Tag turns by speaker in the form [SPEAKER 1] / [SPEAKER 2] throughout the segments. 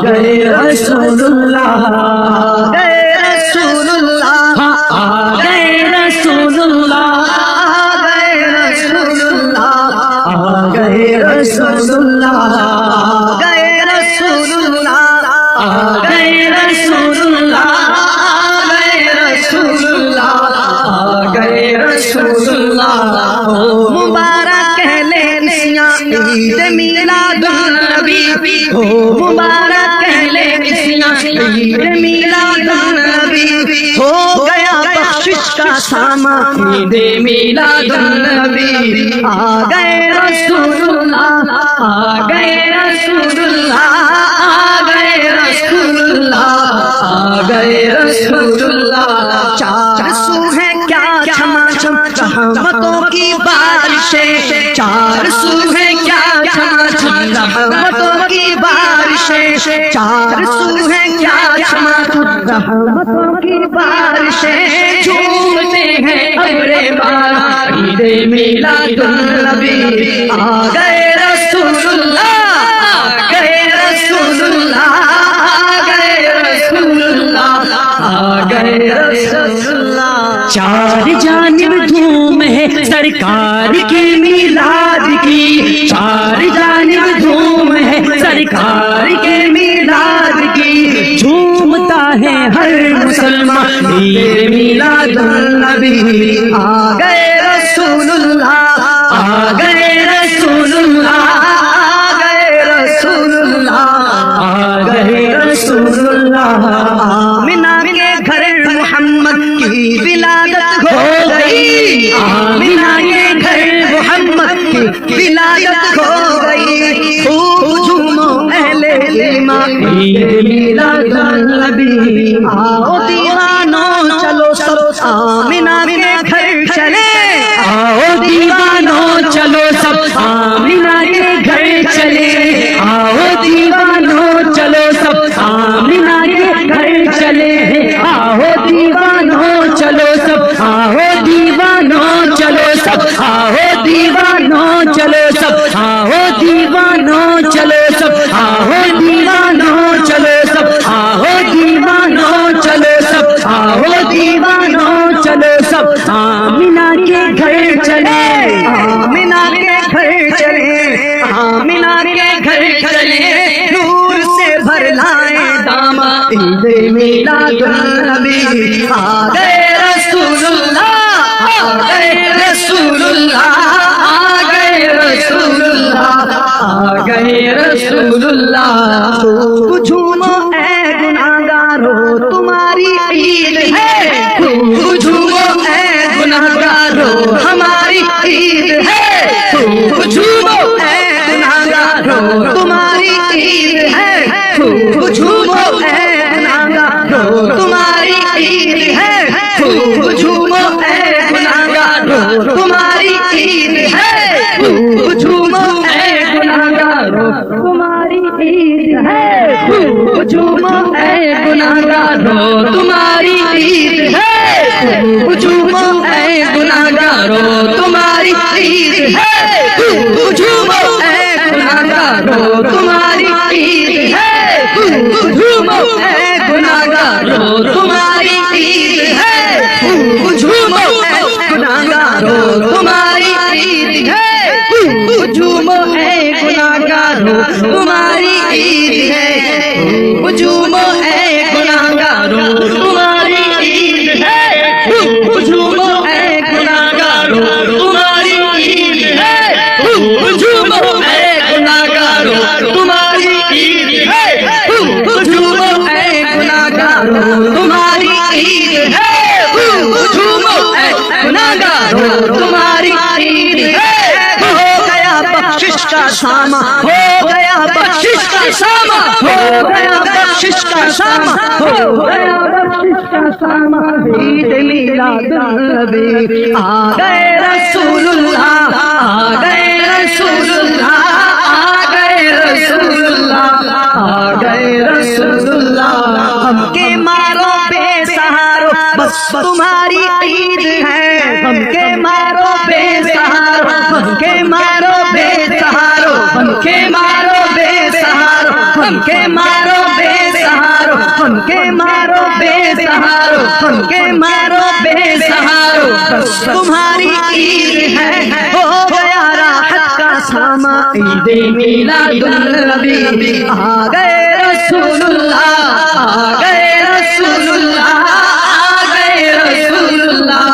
[SPEAKER 1] گئے رسول اللہ، گئے رسول اللہ، آ گئے رسول اللہ، گئے رسول اللہ، آ گئے رسول اللہ، گئے رسول اللہ، آ گئے رسول اللہ، گئے رسول اللہ، گئے رسول اللہ۔ مبارک ہے لیسیاں عید میلاد النبی، مبارک ہے لیسیاں عید میلاد النبی، ہو گیا بخشش کا سامان عید میلاد النبی۔ آ گئے رسول اللہ، آ گئے رسول اللہ، آ گئے رسول اللہ، آ گئے رسول اللہ۔ چار سو ہے کیا چھما چھم رحمتوں کی بارشیں، چار سو ہے کیا چھما چھم رحمتوں کی بارشیں، چار سو ہے کیا چھما چھم رحمتوں کی بارشیں، جھومتے ہیں ابر بارا عید میلاد النبی۔ آ گئے رسول اللہ، آ گئے رسول اللہ، آ گئے رسول اللہ، آ گئے رسول اللہ۔ چار جانب دھوم ہے سرکار کی میلاد کی، چار جانب دھوم ہے سرکار کے میلاد کی، جھومتا ہے ہر مسلمان عید میلاد النبی۔ آ گئے رسول اللہ، آ گئے رسول اللہ، آ گئے رسول اللہ، آ گئے رسول اللہ۔ آمنہ کے گھر محمد کی ولادت ہو گئی، آمنہ کے گھر محمد کی ولادت ہو گئی، خوب جھومو اہل ایمان عید میلاد النبی۔ آؤ دیوانوں چلو سب آمنہ کے گھر چلے، آؤ دیوانوں چلو سب آمنہ کے گھر چلے، آؤ دیوانوں چلو سب آمنہ کے گھر چلے، آؤ دیوانوں چلو سب، آؤ دیوانوں چلو سب، آؤ دیوانوں چلو سب، آؤ دیوانوں چلو سب، آؤ دیوانوں چلو سب، آؤ دیوانوں چلو سب، آؤ دیوانوں چلو سب، آمنہ کے گھر چلے، آمنہ کے گھر چلے، آمنہ کے گھر چلے، نور سے بھر لائے داما عید میلاد النبی۔ آ گئے رسول اللہ، آ گئے رسول اللہ، آ گئے رسول اللہ، آ گئے رسول اللہ۔ خوب جھومو اے گناہگارو تمہاری عید ہے، خوب جھومو اے گناہگارو ہماری عید ہے، خوب جھومو اے گناہگارو تمہاری عید ہے، خوب جھومو اے گناہگارو تمہاری عید ہے، خوب جھومو اے گناہگارو تمہاری عید ہے، خوب جھومو اے گناہگارو تمہاری عید ہے، خوب جھومو اے گناہگارو تمہاری عید ہے، خوب جھومو اے گناہگارو تمہاری عید ہے، خوب جھومو اے گناہگارو تمہاری عید ہے، خوب جھومو اے گناہگارو تمہاری عید ہے، خوب جھومو اے گناہگارو تمہاری عید ہے، خوب جھومو اے گناہگارو تمہاری عید ہے، خوب جھومو اے گناہگارو تمہاری عید ہے، خوب جھومو اے گناہگارو تمہاری عید ہے، خوب جھومو اے گناہگارو تمہاری عید ہے، خوب جھومو اے گناہگارو تمہاری عید ہے، خوب جھومو اے گناہگارو تمہاری عید ہے۔ ہو گیا بخشش کا سامان، ہو گیا بخشش کا سامان، ہو گیا بخشش کا سامان، ہو گیا بخشش کا سامان عید میلاد النبی۔ آ گئے رسول اللہ، آ گئے رسول اللہ، آ گئے رسول اللہ، آ گئے رسول اللہ۔ ہم کے مارو بے سہارو بس تمہاری عید ہے، ہم کے مارو بے سہارو، ہم کے مارو بے سہارو، ہم کے مارو بے سہارو، ہم کے مارو بے ہم کے مارو بے سہارو، ہم کے مارو بے سہارو، بس تمہاری عید ہے ہو گیا راحت کا ساما، عید میلاد النبی آ گئے رسول اللہ، آ گئے رسول اللہ، آ گئے رسول اللہ،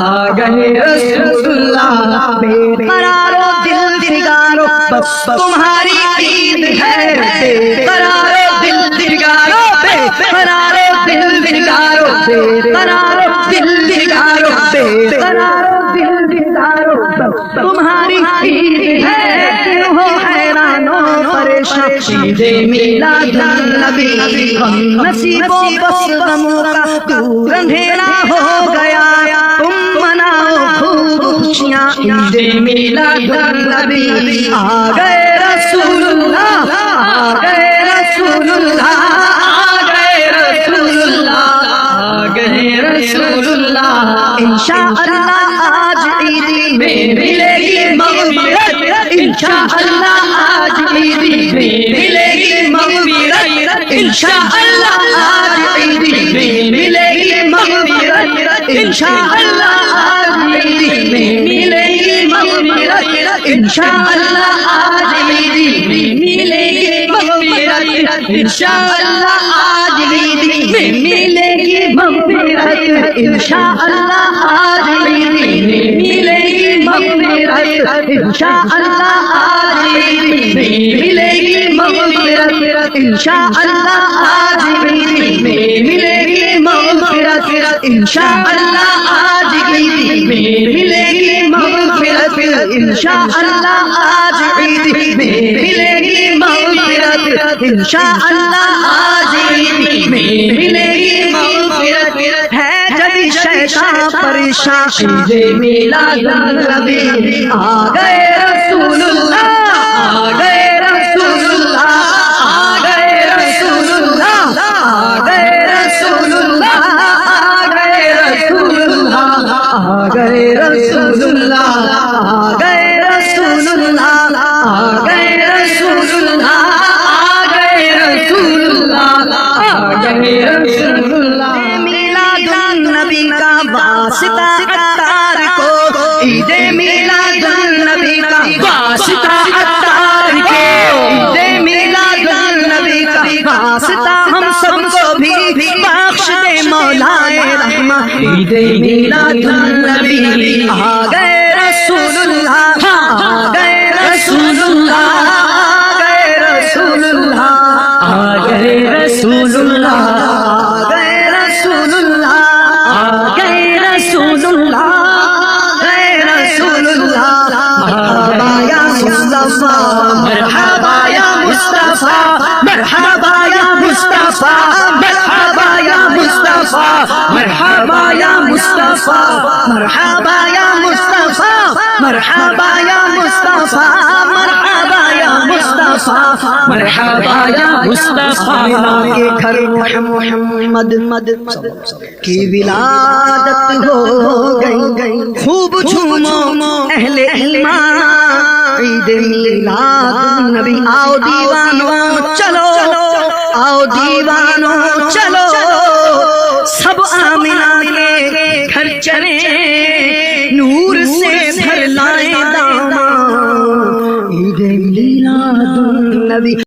[SPEAKER 1] آ گئے رسول اللہ، بے قرارو دل فگارو بس تمہاری عید ہے، بے قرارو دل فگارو، بے قرارو دل فگارو، بے قرارو دل فگارو، بے قرارو دل فگارو بس تمہاری عید ہے، کیوں ہو حیران و پریشان، عید میلاد النبی، ہم نصیبوں بس غموں کا دور اندھیرا ہو گیا، تم مناؤ خوب خوشیاں، عید میلاد النبی آ گئے رسول اللہ، آ گئے رسول اللہ، آ گئے رسول اللہ، آ گئے رسول اللہ، انشاءاللہ آج عید میں ملے گی مغفرت، انشاءاللہ آج عید میں ملے گی مغفرت، انشاءاللہ آج عید میں ملے گی مغفرت، انشاءاللہ آج عید میں ملے گی مغفرت، انشاءاللہ آج عید میں ملے گی مغفرت، انشاءاللہ آج عید میں ملے گی مغفرت، انشاءاللہ آج عید میں ملے گی مغفرت، انشاءاللہ آج عید میں ملے گی مغفرت، انشاءاللہ آج عید میں ملے گی مغفرت، انشاءاللہ آج عید میں ملے گی مغفرت، انشاءاللہ آج عید میں ملے گی مغفرت، انشاءاللہ آج عید میں ملے گی مغفرت، ہے جب شیطان پریشان، عید میلاد النبی آ گئے رسول اللہ، آ گئے رسول اللہ، آ گئے رسول اللہ، آ گئے رسول اللہ، آ گئے رسول اللہ، آ گئے رسول اللہ، آ گئے رسول اللہ، آ گئے رسول اللہ، آ گئے رسول اللہ، آ گئے رسول اللہ، میلاد النبی کا واسطہ عطار کو، عید میلاد النبی کا واسطہ عطار کو، عید میلاد النبی کا واسطہ ہم سب کو بھی بخش دے مولا رحمت، عید میلاد النبی آ گئے رسول اللہ، آ گئے رسول اللہ، آ گئے رسول اللہ، آ گئے رسول اللہ، آ گئے رسول اللہ، آ گئے رسول اللہ، گئے رسول اللہ، مرحبا یا مصطفیٰ، مرحبا یا مصطفیٰ، مرحبا یا مصطفیٰ، مرحبا یا مصطفیٰ، مرحبا یا مصطفیٰ، مرحبا یا مصطفیٰ، مرحبا یا مصطفیٰ، مرحبا یا مصطفیٰ، مرحبا یا مصطفیٰ، کے گھر محمد کی ولادت ہو گئی، خوب جھومو اہل ایمان، عید میلاد نبی، آؤ دیوانو چلو، آؤ دیوانو چلو، سب آمنہ کے گھر چلیں،